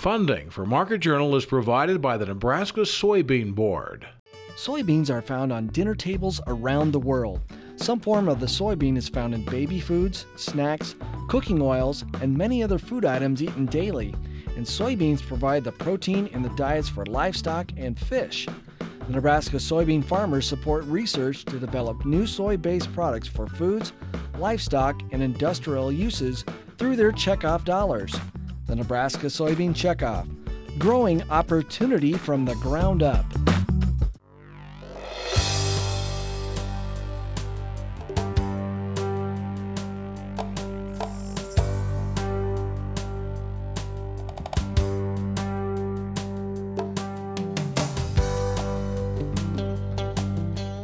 Funding for Market Journal is provided by the Nebraska Soybean Board. Soybeans are found on dinner tables around the world. Some form of the soybean is found in baby foods, snacks, cooking oils, and many other food items eaten daily. And soybeans provide the protein in the diets for livestock and fish. The Nebraska soybean farmers support research to develop new soy-based products for foods, livestock, and industrial uses through their checkoff dollars. The Nebraska Soybean Checkoff, growing opportunity from the ground up.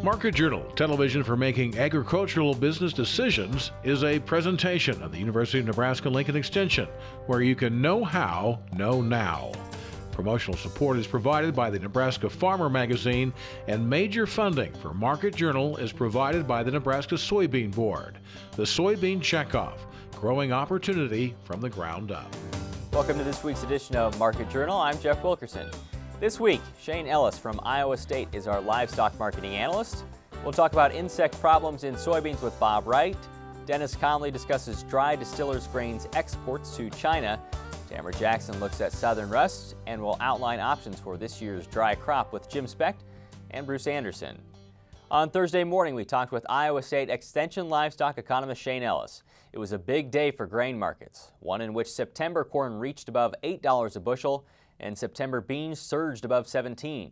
Market Journal, television for making agricultural business decisions, is a presentation of the University of Nebraska-Lincoln Extension, where you can know how, know now. Promotional support is provided by the Nebraska Farmer Magazine, and major funding for Market Journal is provided by the Nebraska Soybean Board. The Soybean Checkoff, growing opportunity from the ground up. Welcome to this week's edition of Market Journal. I'm Jeff Wilkerson. This week, Shane Ellis from Iowa State is our livestock marketing analyst. We'll talk about insect problems in soybeans with Bob Wright. Dennis Conley discusses dry Distillers Grains exports to China. Tamara Jackson looks at southern rust and will outline options for this year's dry crop with Jim Specht and Bruce Anderson. On Thursday morning, we talked with Iowa State Extension livestock economist Shane Ellis. It was a big day for grain markets, one in which September corn reached above $8 a bushel and September beans surged above 17.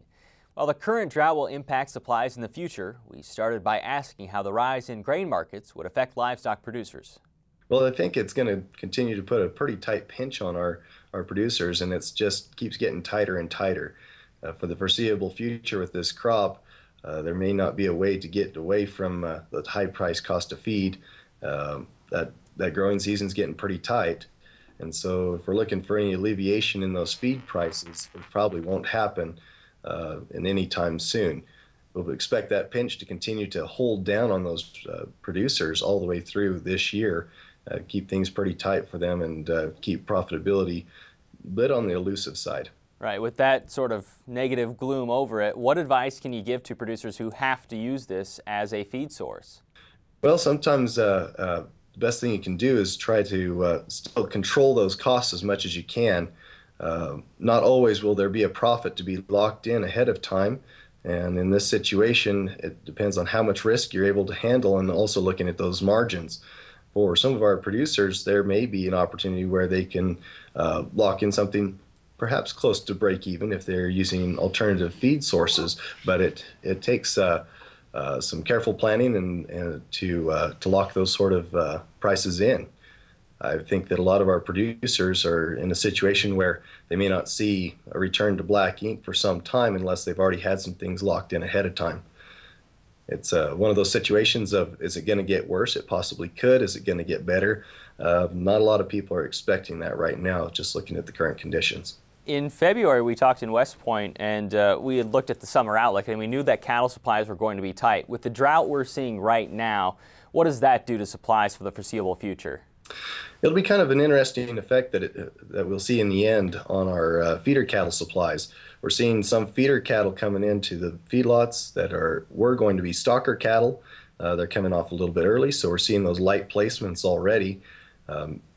While the current drought will impact supplies in the future, we started by asking how the rise in grain markets would affect livestock producers. Well, I think it's going to continue to put a pretty tight pinch on our producers, and it's just keeps getting tighter and tighter. For the foreseeable future with this crop, there may not be a way to get away from the high price cost of feed. That growing season's getting pretty tight. And so if we're looking for any alleviation in those feed prices, it probably won't happen in any time soon. We'll expect that pinch to continue to hold down on those producers all the way through this year, keep things pretty tight for them and keep profitability a bit on the elusive side. Right, with that sort of negative gloom over it, what advice can you give to producers who have to use this as a feed source? Well, sometimes the best thing you can do is try to still control those costs as much as you can. Not always will there be a profit to be locked in ahead of time, and in this situation it depends on how much risk you're able to handle and also looking at those margins. For some of our producers, there may be an opportunity where they can lock in something perhaps close to break even if they're using alternative feed sources, but it takes some careful planning and to lock those sort of prices in. I think that a lot of our producers are in a situation where they may not see a return to black ink for some time unless they've already had some things locked in ahead of time. It's one of those situations of, is it going to get worse? It possibly could. Is it going to get better? Not a lot of people are expecting that right now, just looking at the current conditions. In February, we talked in West Point, and we had looked at the summer outlook, and we knew that cattle supplies were going to be tight. With the drought we're seeing right now, what does that do to supplies for the foreseeable future? It'll be kind of an interesting effect that we'll see in the end on our feeder cattle supplies. We're seeing some feeder cattle coming into the feedlots that were going to be stocker cattle. They're coming off a little bit early, so we're seeing those light placements already,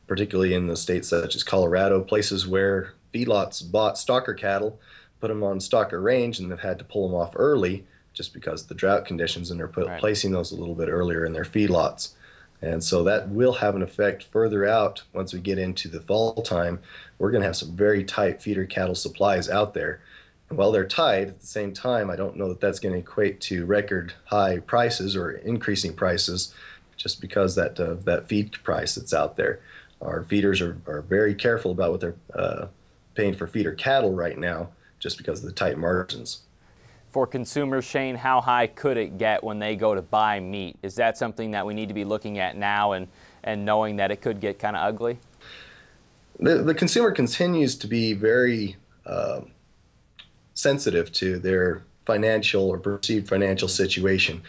particularly in the states such as Colorado, places where feedlots bought stocker cattle, put them on stocker range, and they've had to pull them off early just because of the drought conditions, and they're placing those a little bit earlier in their feedlots. And so that will have an effect further out once we get into the fall time. We're going to have some very tight feeder cattle supplies out there. And while they're tight, at the same time, I don't know that that's going to equate to record high prices or increasing prices just because that feed price that's out there. Our feeders are very careful about what they're paying for feeder cattle right now just because of the tight margins. For consumers, Shane, how high could it get when they go to buy meat? Is that something that we need to be looking at now and knowing that it could get kind of ugly? The consumer continues to be very sensitive to their financial or perceived financial situation.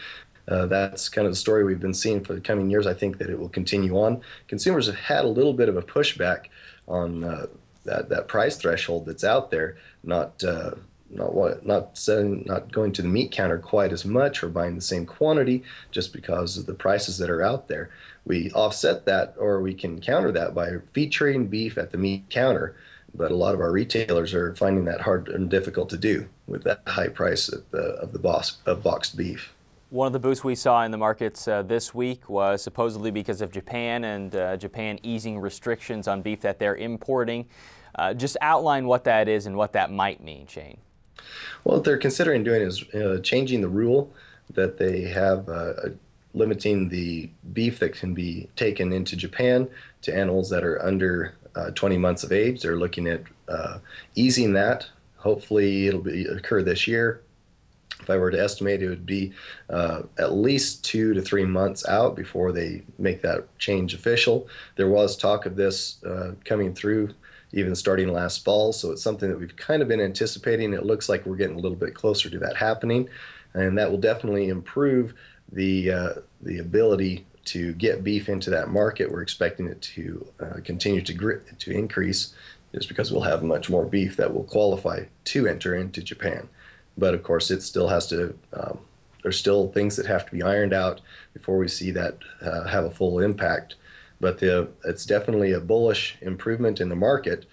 That's kind of the story we've been seeing for the coming years. I think that it will continue on. Consumers have had a little bit of a pushback on that price threshold that's out there, not going to the meat counter quite as much or buying the same quantity just because of the prices that are out there. We offset that, or we can counter that by featuring beef at the meat counter. But a lot of our retailers are finding that hard and difficult to do with that high price of boxed beef. One of the boosts we saw in the markets this week was supposedly because of Japan and Japan easing restrictions on beef that they're importing. Just outline what that is and what that might mean, Shane. Well, what they're considering doing is changing the rule that they have, limiting the beef that can be taken into Japan to animals that are under 20 months of age. They're looking at easing that. Hopefully it'll occur this year. If I were to estimate, it would be at least 2 to 3 months out before they make that change official. There was talk of this coming through even starting last fall, so it's something that we've kind of been anticipating. It looks like we're getting a little bit closer to that happening, and that will definitely improve the ability to get beef into that market. We're expecting it to continue to increase, just because we'll have much more beef that will qualify to enter into Japan. But of course, it still has to. There's still things that have to be ironed out before we see that have a full impact. But it's definitely a bullish improvement in the market,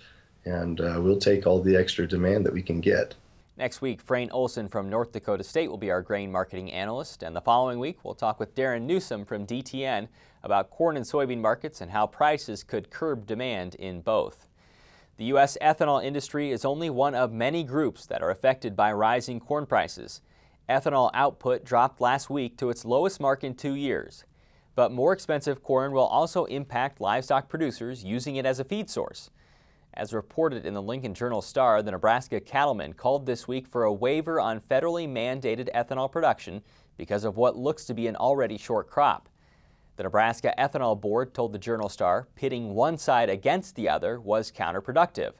and we'll take all the extra demand that we can get. Next week, Frayne Olson from North Dakota State will be our grain marketing analyst, and the following week we'll talk with Darren Newsom from DTN about corn and soybean markets and how prices could curb demand in both. The U.S. ethanol industry is only one of many groups that are affected by rising corn prices. Ethanol output dropped last week to its lowest mark in 2 years. But more expensive corn will also impact livestock producers using it as a feed source. As reported in the Lincoln Journal-Star, the Nebraska cattlemen called this week for a waiver on federally mandated ethanol production because of what looks to be an already short crop. The Nebraska Ethanol Board told the Journal-Star pitting one side against the other was counterproductive.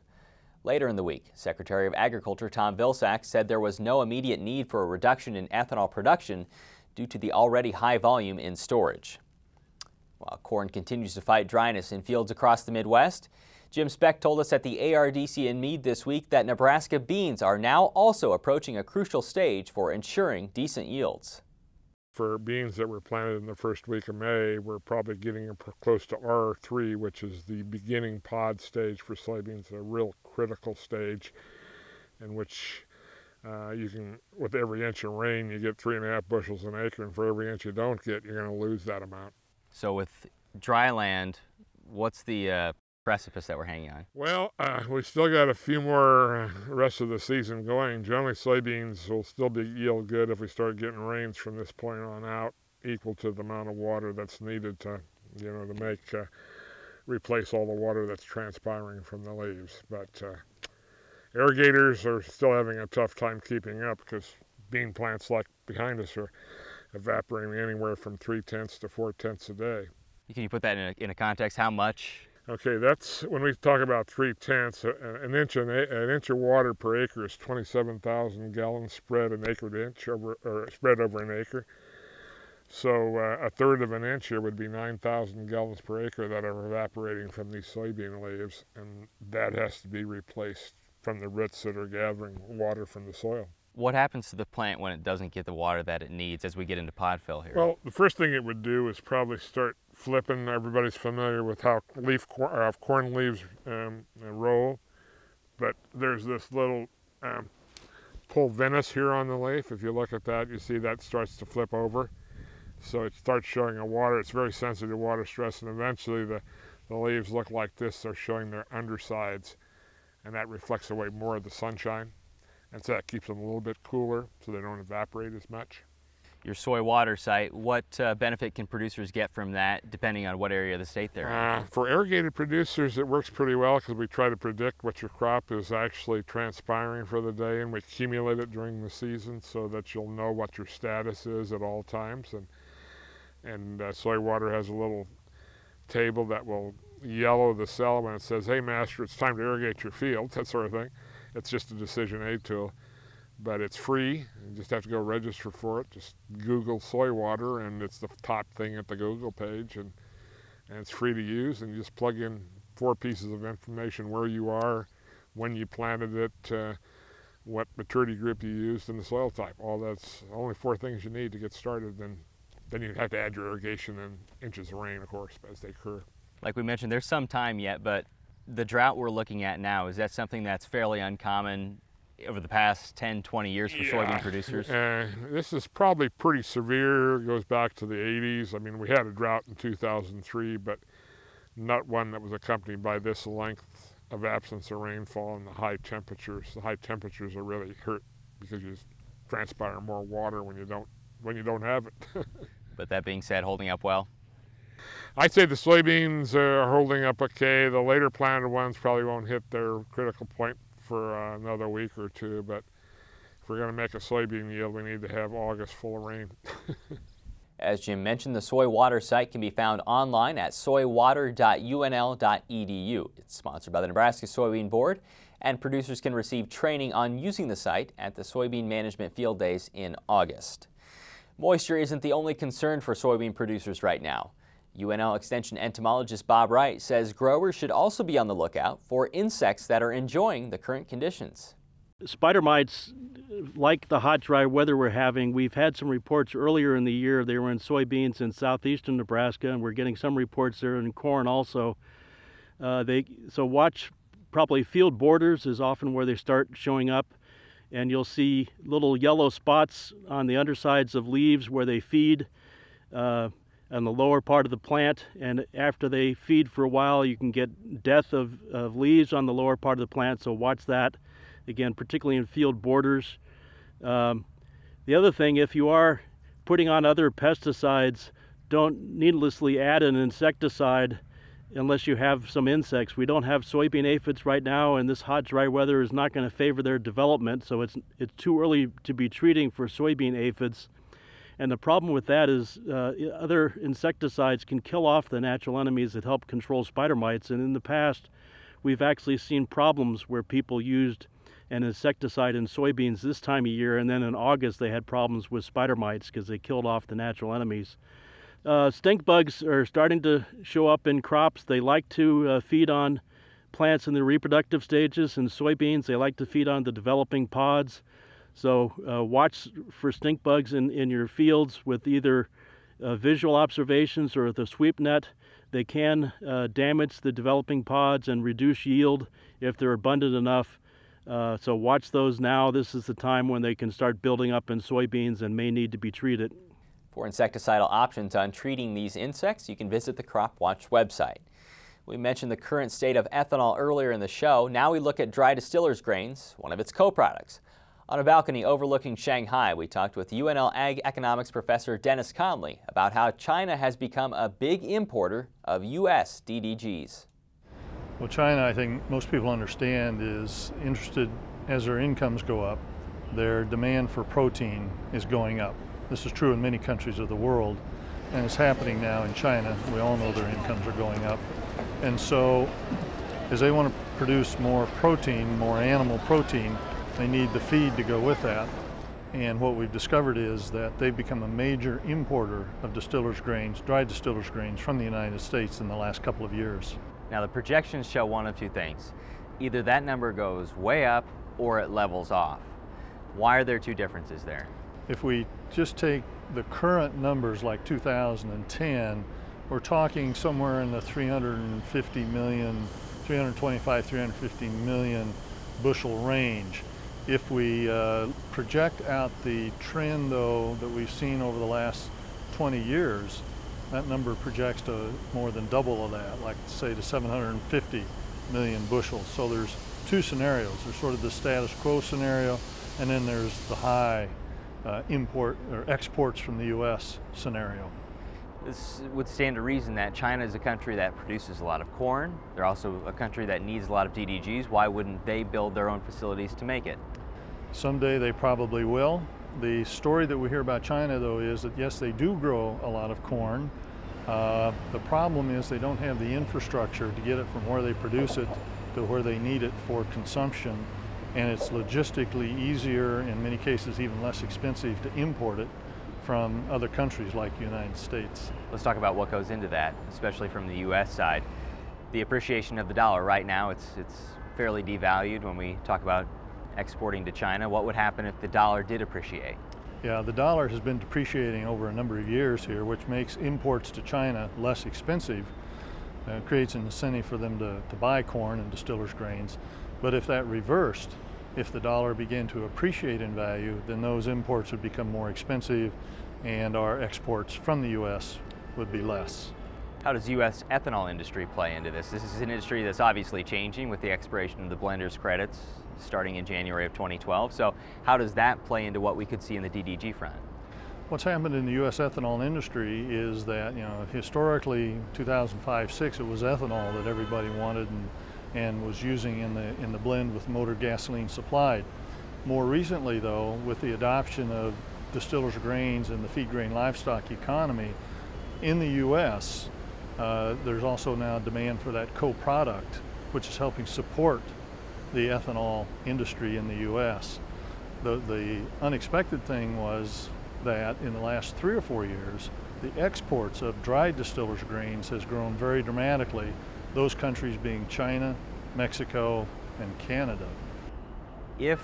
Later in the week, Secretary of Agriculture Tom Vilsack said there was no immediate need for a reduction in ethanol production due to the already high volume in storage. While corn continues to fight dryness in fields across the Midwest, Jim Specht told us at the ARDC in Meade this week that Nebraska beans are now also approaching a crucial stage for ensuring decent yields. For beans that were planted in the first week of May, we're probably getting close to R3, which is the beginning pod stage for soybeans, a real critical stage in which you can, with every inch of rain, you get 3.5 bushels an acre, and for every inch you don't get, you're going to lose that amount. So with dry land, what's the precipice that we're hanging on? Well, we still got a few more rest of the season going. Generally, soybeans will still be yield good if we start getting rains from this point on out, equal to the amount of water that's needed to, to make replace all the water that's transpiring from the leaves. But irrigators are still having a tough time keeping up because bean plants like behind us are evaporating anywhere from 0.3 to 0.4 a day. Can you put that in a context? How much? Okay, that's when we talk about 0.3. An inch of water per acre is 27,000 gallons spread an acre to inch spread over an acre. So a third of an inch here would be 9,000 gallons per acre that are evaporating from these soybean leaves, and that has to be replaced from the roots that are gathering water from the soil. What happens to the plant when it doesn't get the water that it needs as we get into pod fill here? Well, the first thing it would do is probably start flipping. Everybody's familiar with how corn leaves roll, but there's this little pulvinus here on the leaf. If you look at that, you see that starts to flip over. So it starts showing a water. It's very sensitive to water stress, and eventually the leaves look like this. They're showing their undersides, and that reflects away more of the sunshine. And so that keeps them a little bit cooler so they don't evaporate as much. Your soy water site, what benefit can producers get from that depending on what area of the state they're in? For irrigated producers, it works pretty well because we try to predict what your crop is actually transpiring for the day, and we accumulate it during the season so that you'll know what your status is at all times. And soy water has a little table that will yellow the cell when it says, "Hey master, it's time to irrigate your field," that sort of thing. It's just a decision aid tool, but it's free. You just have to go register for it. Just Google soy water, and it's the top thing at the Google page, and it's free to use. And you just plug in 4 pieces of information: where you are, when you planted it, what maturity group you used, and the soil type. All that's only 4 things you need to get started. Then you have to add your irrigation and inches of rain, of course, as they occur. Like we mentioned, there's some time yet, but the drought we're looking at now, is that something that's fairly uncommon over the past 10, 20 years for soybean producers? This is probably pretty severe. It goes back to the 80s. I mean, we had a drought in 2003, but not one that was accompanied by this length of absence of rainfall and the high temperatures. The high temperatures are really hurt because you transpire more water when you don't have it. But that being said, holding up well? I'd say the soybeans are holding up okay. The later planted ones probably won't hit their critical point for another week or 2, but if we're going to make a soybean yield, we need to have August full of rain. As Jim mentioned, the Soy Water site can be found online at soywater.unl.edu. It's sponsored by the Nebraska Soybean Board, and producers can receive training on using the site at the Soybean Management Field Days in August. Moisture isn't the only concern for soybean producers right now. UNL Extension entomologist Bob Wright says growers should also be on the lookout for insects that are enjoying the current conditions. Spider mites, like the hot, dry weather we're having, we've had some reports earlier in the year. They were in soybeans in southeastern Nebraska, and we're getting some reports there in corn also. So watch probably field borders is often where they start showing up, and you'll see little yellow spots on the undersides of leaves where they feed on the lower part of the plant, and after they feed for a while you can get death of leaves on the lower part of the plant, so watch that. Again, particularly in field borders. The other thing, if you are putting on other pesticides, don't needlessly add an insecticide unless you have some insects. We don't have soybean aphids right now, and this hot, dry weather is not going to favor their development, so it's too early to be treating for soybean aphids. And the problem with that is other insecticides can kill off the natural enemies that help control spider mites, and in the past we've actually seen problems where people used an insecticide in soybeans this time of year, and then in August they had problems with spider mites because they killed off the natural enemies. Stink bugs are starting to show up in crops. They like to feed on plants in the reproductive stages. In soybeans, they like to feed on the developing pods. So watch for stink bugs in your fields with either visual observations or the sweep net. They can damage the developing pods and reduce yield if they're abundant enough. So watch those now. This is the time when they can start building up in soybeans and may need to be treated. For insecticidal options on treating these insects, you can visit the Crop Watch website. We mentioned the current state of ethanol earlier in the show. Now we look at dry distillers grains, one of its co-products. On a balcony overlooking Shanghai, we talked with UNL Ag Economics professor Dennis Conley about how China has become a big importer of U.S. DDGs. Well, China, I think most people understand, is interested as their incomes go up, their demand for protein is going up. This is true in many countries of the world, and it's happening now in China. We all know their incomes are going up. And so, as they want to produce more protein, more animal protein, they need the feed to go with that. And what we've discovered is that they've become a major importer of distillers grains, dry distillers grains from the United States in the last couple of years. Now the projections show one of 2 things. Either that number goes way up or it levels off. Why are there 2 differences there? If we just take the current numbers like 2010, we're talking somewhere in the 350 million, 325, 350 million bushel range. If we project out the trend, though, that we've seen over the last 20 years, that number projects to more than double of that, like say to 750 million bushels. So there's 2 scenarios. There's sort of the status quo scenario, and then there's the high import or exports from the U.S. scenario. This would stand to reason that China is a country that produces a lot of corn. They're also a country that needs a lot of DDGs. Why wouldn't they build their own facilities to make it? Someday they probably will. The story that we hear about China, though, is that yes, they do grow a lot of corn. The problem is they don't have the infrastructure to get it from where they produce it to where they need it for consumption. And it's logistically easier, in many cases even less expensive, to import it from other countries like the United States. Let's talk about what goes into that, especially from the U.S. side. The appreciation of the dollar right now, it's fairly devalued when we talk about exporting to China. What would happen if the dollar did appreciate? Yeah, the dollar has been depreciating over a number of years here, which makes imports to China less expensive. Creates an incentive for them to buy corn and distillers grains. But if that reversed, if the dollar began to appreciate in value, then those imports would become more expensive and our exports from the U.S. would be less. How does U.S. ethanol industry play into this? This is an industry that's obviously changing with the expiration of the blender's credits starting in January of 2012. So how does that play into what we could see in the DDG front? What's happened in the U.S. ethanol industry is that, historically, 2005-06, it was ethanol that everybody wanted and was using in the blend with motor gasoline supplied. More recently, though, with the adoption of distillers grains and the feed grain livestock economy in the U.S., there's also now demand for that co-product, which is helping support the ethanol industry in the U.S. The unexpected thing was that in the last 3 or 4 years, the exports of dried distillers grains has grown very dramatically, those countries being China, Mexico, and Canada. If,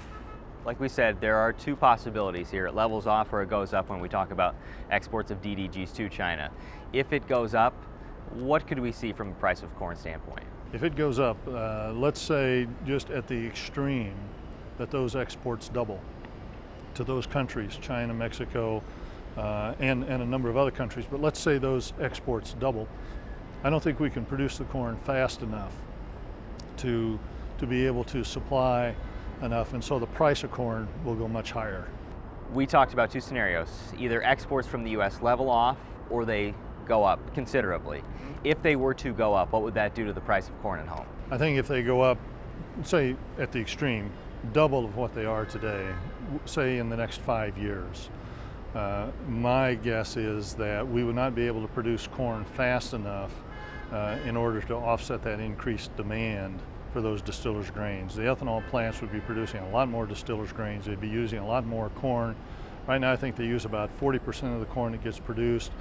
like we said, there are two possibilities here. It levels off or it goes up when we talk about exports of DDGs to China. If it goes up, what could we see from a price of corn standpoint? If it goes up, let's say just at the extreme, that those exports double to those countries, China, Mexico, and a number of other countries, but let's say those exports double. I don't think we can produce the corn fast enough to be able to supply enough, and so the price of corn will go much higher. We talked about two scenarios. Either exports from the U.S. level off or they go up considerably. If they were to go up, what would that do to the price of corn at home? I think if they go up, say at the extreme, double of what they are today, say in the next 5 years, my guess is that we would not be able to produce corn fast enough in order to offset that increased demand for those distillers grains. The ethanol plants would be producing a lot more distillers grains. They'd be using a lot more corn. Right now I think they use about 40% of the corn that gets produced.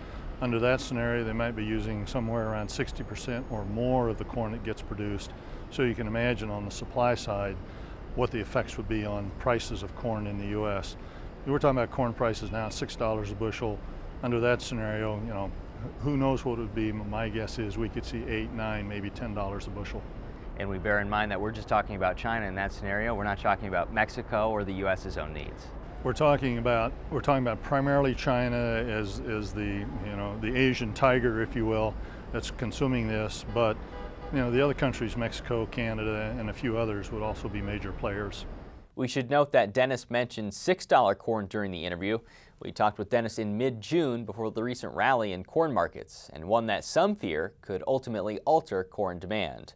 Under that scenario, they might be using somewhere around 60% or more of the corn that gets produced. So you can imagine on the supply side what the effects would be on prices of corn in the U.S. We're talking about corn prices now, $6 a bushel. Under that scenario, who knows what it would be. My guess is we could see $8, $9, maybe $10 a bushel. And we bear in mind that we're just talking about China in that scenario. We're not talking about Mexico or the U.S.'s own needs. We're talking about primarily China as the the Asian tiger, if you will, that's consuming this. But the other countries, Mexico, Canada, and a few others would also be major players. We should note that Dennis mentioned $6 corn during the interview. We talked with Dennis in mid-June before the recent rally in corn markets, and one that some fear could ultimately alter corn demand.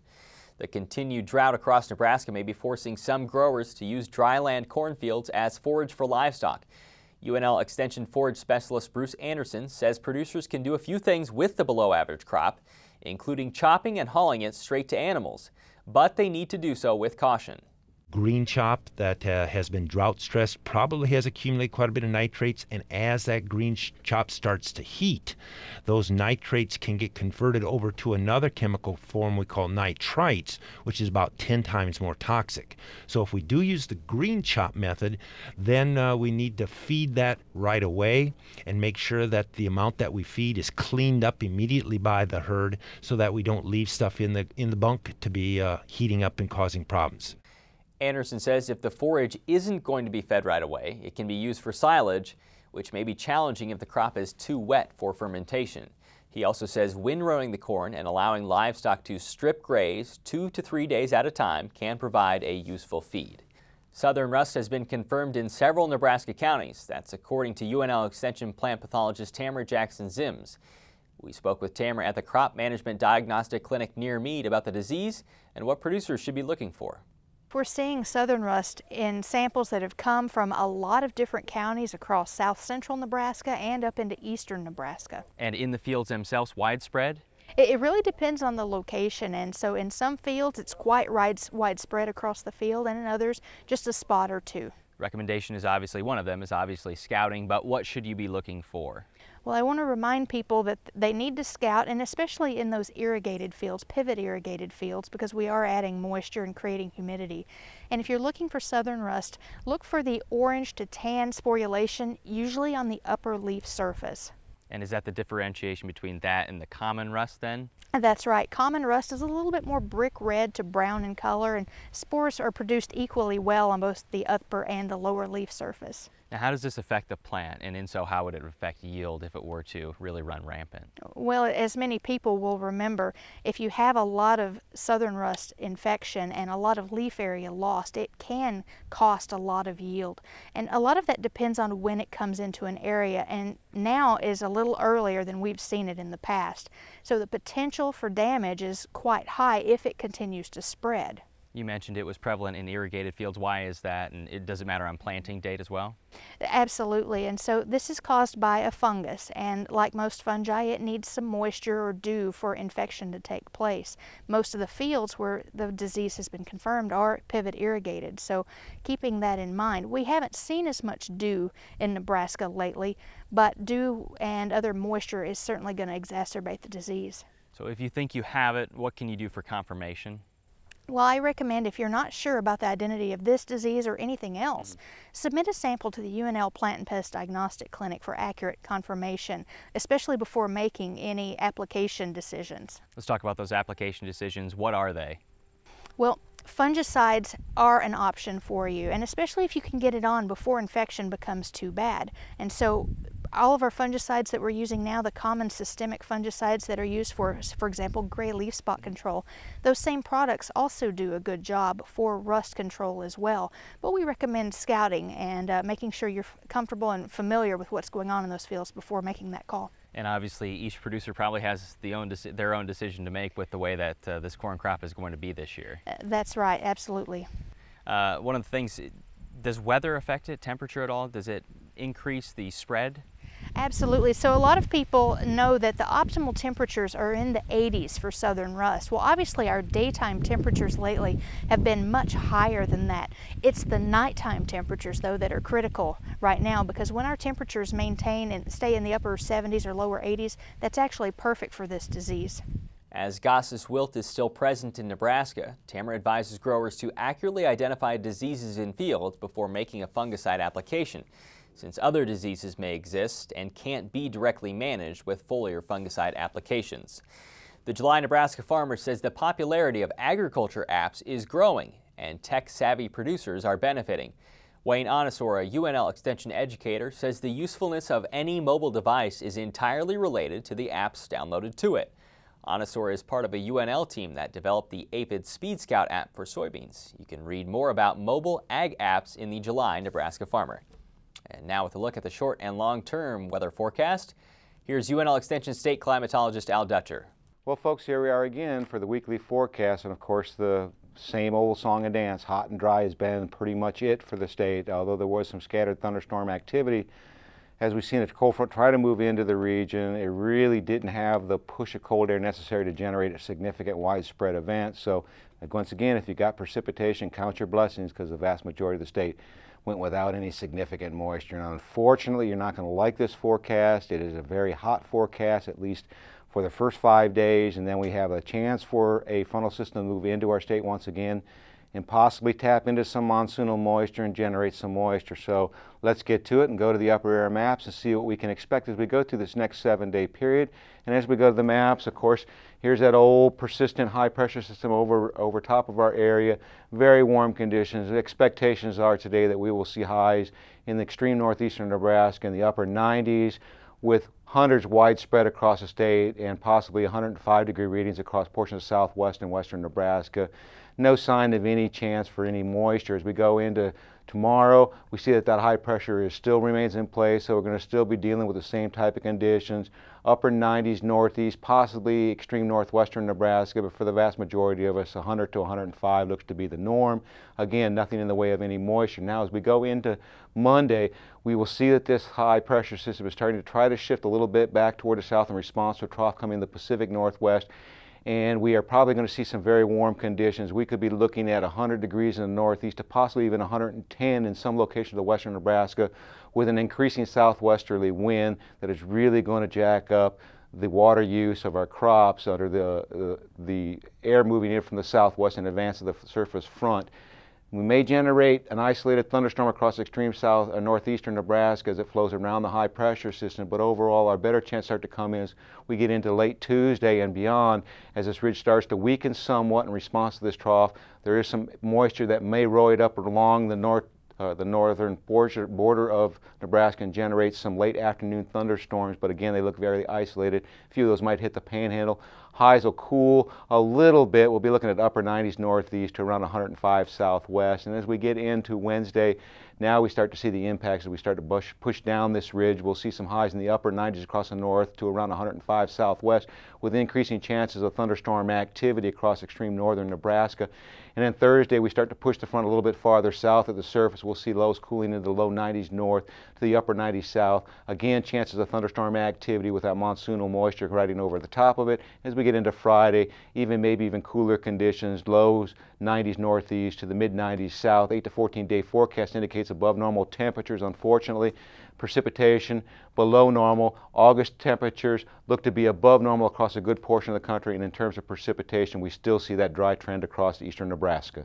The continued drought across Nebraska may be forcing some growers to use dryland cornfields as forage for livestock. UNL Extension forage specialist Bruce Anderson says producers can do a few things with the below-average crop, including chopping and hauling it straight to animals, but they need to do so with caution. Green chop that has been drought stressed probably has accumulated quite a bit of nitrates, and as that green chop starts to heat, those nitrates can get converted over to another chemical form we call nitrites, which is about 10 times more toxic. So if we do use the green chop method, then we need to feed that right away and make sure that the amount that we feed is cleaned up immediately by the herd so that we don't leave stuff in the bunk to be heating up and causing problems. Anderson says if the forage isn't going to be fed right away, it can be used for silage, which may be challenging if the crop is too wet for fermentation. He also says windrowing the corn and allowing livestock to strip graze 2 to 3 days at a time can provide a useful feed. Southern rust has been confirmed in several Nebraska counties. That's according to UNL Extension plant pathologist Tamara Jackson-Zims. We spoke with Tamara at the Crop Management Diagnostic Clinic near Meade about the disease and what producers should be looking for. We're seeing southern rust in samples that have come from a lot of different counties across south central Nebraska and up into eastern Nebraska. And in the fields themselves, widespread? It really depends on the location, and so in some fields it's quite widespread across the field, and in others just a spot or two. Recommendation is obviously one of them, is obviously scouting, but what should you be looking for? Well, I want to remind people that they need to scout, and especially in those irrigated fields, pivot irrigated fields, because we are adding moisture and creating humidity. And if you're looking for southern rust, look for the orange to tan sporulation, usually on the upper leaf surface. And is that the differentiation between that and the common rust then? That's right. Common rust is a little bit more brick red to brown in color, and spores are produced equally well on both the upper and the lower leaf surface. Now, how does this affect the plant, and so how would it affect yield if it were to really run rampant? Well, as many people will remember, if you have a lot of southern rust infection and a lot of leaf area lost, it can cost a lot of yield. And a lot of that depends on when it comes into an area, and now is a little earlier than we've seen it in the past. So the potential for damage is quite high if it continues to spread. You mentioned it was prevalent in irrigated fields. Why is that? And does it matter on planting date as well? Absolutely. And so this is caused by a fungus, and like most fungi, it needs some moisture or dew for infection to take place. Most of the fields where the disease has been confirmed are pivot irrigated, so keeping that in mind. We haven't seen as much dew in Nebraska lately, but dew and other moisture is certainly going to exacerbate the disease. So if you think you have it, what can you do for confirmation? Well, I recommend, if you're not sure about the identity of this disease or anything else, submit a sample to the UNL Plant and Pest Diagnostic Clinic for accurate confirmation, especially before making any application decisions. Let's talk about those application decisions. What are they? Well, fungicides are an option for you, and especially if you can get it on before infection becomes too bad. And so all of our fungicides that we're using now, the common systemic fungicides that are used for example, gray leaf spot control, those same products also do a good job for rust control as well. But we recommend scouting and making sure you're comfortable and familiar with what's going on in those fields before making that call. And obviously each producer probably has their own decision to make with the way that this corn crop is going to be this year. That's right, absolutely. One of the things, does weather affect it, temperature at all? Does it increase the spread? Absolutely. So a lot of people know that the optimal temperatures are in the 80s for southern rust. Well, obviously our daytime temperatures lately have been much higher than that. It's the nighttime temperatures, though, that are critical right now, because when our temperatures maintain and stay in the upper 70s or lower 80s, that's actually perfect for this disease. As Gossis wilt is still present in Nebraska, Tamara advises growers to accurately identify diseases in fields before making a fungicide application, since other diseases may exist and can't be directly managed with foliar fungicide applications. The July Nebraska Farmer says the popularity of agriculture apps is growing and tech-savvy producers are benefiting. Wayne Onisor, a UNL Extension educator, says the usefulness of any mobile device is entirely related to the apps downloaded to it. Onisor is part of a UNL team that developed the Aphid Speed Scout app for soybeans. You can read more about mobile ag apps in the July Nebraska Farmer. And now with a look at the short and long-term weather forecast, here's UNL Extension State Climatologist Al Dutcher. Well, folks, here we are again for the weekly forecast, and of course the same old song and dance. Hot and dry has been pretty much it for the state, although there was some scattered thunderstorm activity. As we've seen a cold front try to move into the region, it really didn't have the push of cold air necessary to generate a significant widespread event. So once again, if you got precipitation, count your blessings, because the vast majority of the state went without any significant moisture. Now, unfortunately, you're not going to like this forecast. It is a very hot forecast, at least for the first 5 days, and then we have a chance for a frontal system to move into our state once again and possibly tap into some monsoonal moisture and generate some moisture. So let's get to it and go to the upper air maps and see what we can expect as we go through this next 7-day period. And as we go to the maps, of course, here's that old persistent high pressure system over top of our area. Very warm conditions. The expectations are today that we will see highs in the extreme northeastern Nebraska in the upper 90s, with hundreds widespread across the state and possibly 105-degree readings across portions of southwest and western Nebraska. No sign of any chance for any moisture. As we go into tomorrow, we see that high pressure still remains in place, so we're going to still be dealing with the same type of conditions. Upper 90s northeast, possibly extreme northwestern Nebraska, but for the vast majority of us, 100 to 105 looks to be the norm. Again, nothing in the way of any moisture. Now, as we go into Monday, we will see that this high pressure system is starting to try to shift a little bit back toward the south in response to a trough coming in the Pacific Northwest. and we are probably going to see some very warm conditions. We could be looking at 100 degrees in the northeast to possibly even 110 in some locations of western Nebraska, with an increasing southwesterly wind that is really going to jack up the water use of our crops under the air moving in from the southwest in advance of the surface front. We may generate an isolated thunderstorm across extreme south or northeastern Nebraska as it flows around the high pressure system, but overall our better chance start to come in as we get into late Tuesday and beyond. As this ridge starts to weaken somewhat in response to this trough, there is some moisture that may roll up along the northern border of Nebraska and generate some late afternoon thunderstorms, but again they look very isolated. A few of those might hit the panhandle. Highs will cool a little bit. We'll be looking at upper 90s northeast to around 105 southwest. And as we get into Wednesday, now we start to see the impacts as we start to push down this ridge. We'll see some highs in the upper 90s across the north to around 105 southwest, with increasing chances of thunderstorm activity across extreme northern Nebraska. And then Thursday, we start to push the front a little bit farther south at the surface. We'll see lows cooling into the low 90s north to the upper 90s south. Again, chances of thunderstorm activity with that monsoonal moisture riding over the top of it. As we get into Friday, maybe even cooler conditions, lows 90s northeast to the mid 90s south. 8 to 14 day forecast indicates above normal temperatures, unfortunately. Precipitation below normal. August temperatures look to be above normal across a good portion of the country, and in terms of precipitation, we still see that dry trend across eastern Nebraska.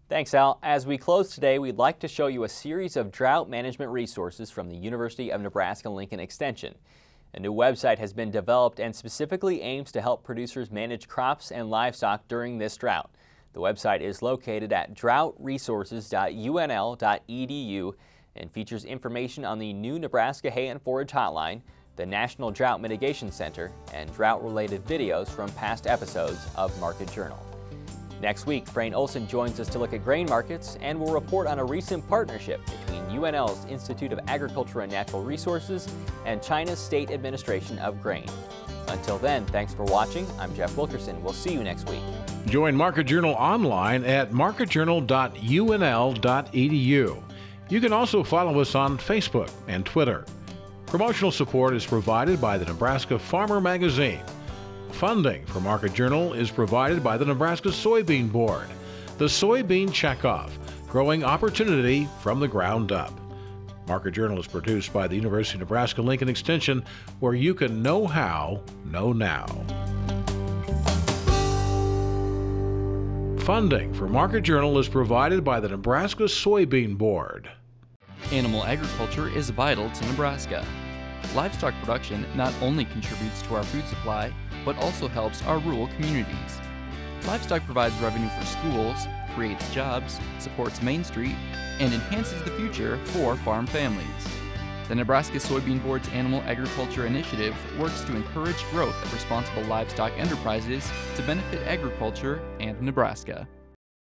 Thanks, Al. As we close today, we'd like to show you a series of drought management resources from the University of Nebraska-Lincoln Extension. A new website has been developed and specifically aims to help producers manage crops and livestock during this drought. The website is located at droughtresources.unl.edu and features information on the new Nebraska Hay and Forage Hotline, the National Drought Mitigation Center, and drought-related videos from past episodes of Market Journal. Next week, Frayne Olson joins us to look at grain markets and will report on a recent partnership between UNL's Institute of Agriculture and Natural Resources and China's State Administration of Grain. Until then, thanks for watching. I'm Jeff Wilkerson. We'll see you next week. Join Market Journal online at marketjournal.unl.edu. You can also follow us on Facebook and Twitter. Promotional support is provided by the Nebraska Farmer Magazine. Funding for Market Journal is provided by the Nebraska Soybean Board. The Soybean Checkoff, growing opportunity from the ground up. Market Journal is produced by the University of Nebraska-Lincoln Extension, where you can know how, know now. Funding for Market Journal is provided by the Nebraska Soybean Board. Animal agriculture is vital to Nebraska. Livestock production not only contributes to our food supply, but also helps our rural communities. Livestock provides revenue for schools, creates jobs, supports Main Street, and enhances the future for farm families. The Nebraska Soybean Board's Animal Agriculture Initiative works to encourage growth of responsible livestock enterprises to benefit agriculture and Nebraska.